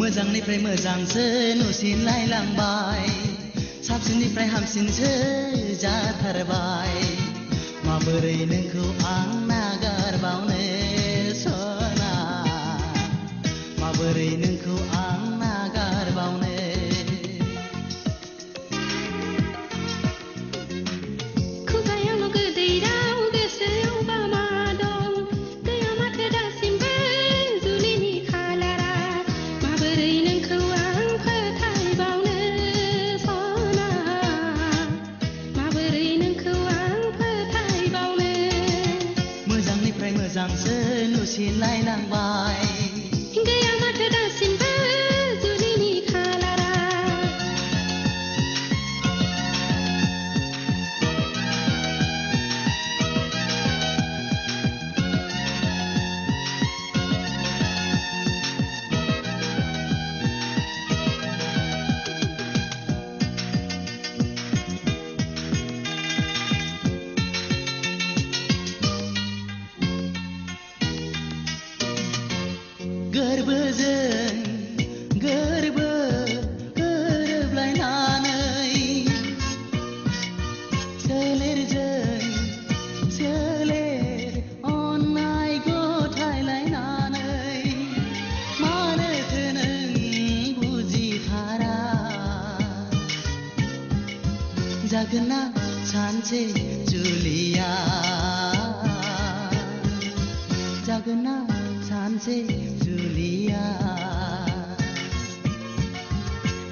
मोजांनिफ्राय मोजांसो नुसिनलायलांबाय साबसिननिफ्राय हामसिनसो जाथारबाय माबोरै नोंखौ आं नागारबावनो सना माबोरै नोंखौ आं नागारबावनो खुगायावल' गोदै राव गोसोआवबा मा दं गैया माथो दासिमबो जुलिनि खालारा माबोरै नोंखौ आं फोथायबावनो सना माबोरै नोंखौ आं फोथायबावनो मोजांनिफ्राय मोजांसो नुसिनलायलांबाय गैया माथो दासिमबो जुलिनि खालारा गोरबोजों गोरबो गोरोबलायनानै सोलेरजों सोलेर अननाय गथायलायनानै मानोथो नों बुजिथारा जागोन ना सानसे जुलिया जागोन ना सानसे जुलिया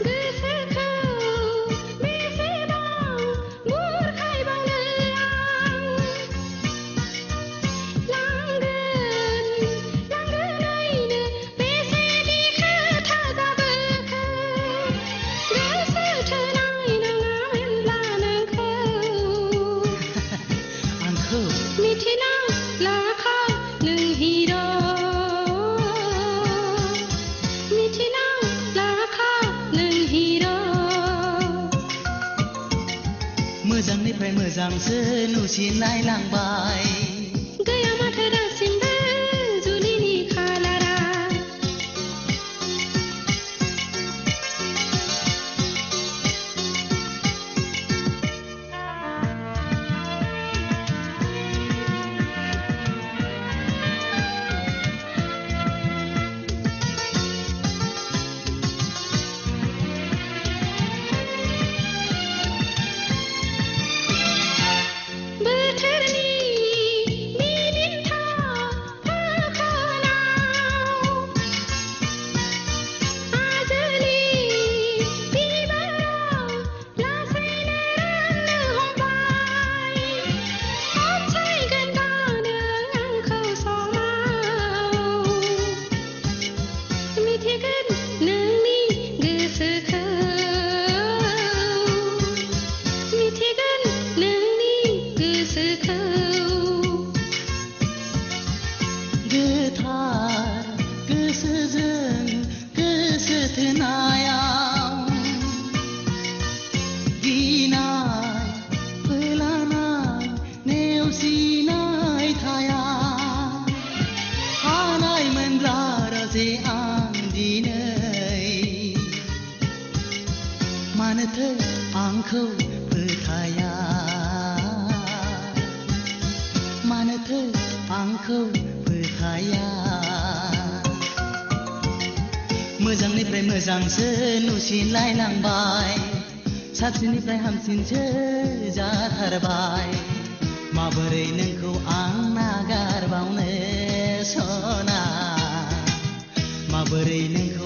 गोसोखौ बेसेबां बुरखायबावनो आं लांगोनैनो बेसेदि खोथा जाबोखो गोसो थोनाय नङामोनब्ला नोंखौ आंखौ मिथिना लाखा नों हिर' मिथिना लाखा नों हिर' मोजांनिफ्राय मोजांसो नुसिनलायलांबाय गैया माथो दासिमबो जुलिनि खालारा बोथोरनि मिनिनथा फाखोनाव आजोलि बिबाराव लासैनो राननो हमबाय अनसायगोनबा नों आंखौ समाव मिथिगोन नोंनि गोसोखौ मिथिगोन नोंनि गोसोखौ गोथार गोसोजों गोसो थोनायाव गिनाय फोलानाय नेवसिनाय थाया हानायमोनब्ला रजे आं दिनै मानोथो आंखौ फोथाया मानोथो आंखौ फोथाया मोजांनिफ्राय मोजांसो नुसिनलायलांबाय साबसिननिफ्राय हामसिनसो जाथारबाय माबोरै नोंखौ आं नागारबावनो सना माबोरै नोंखौ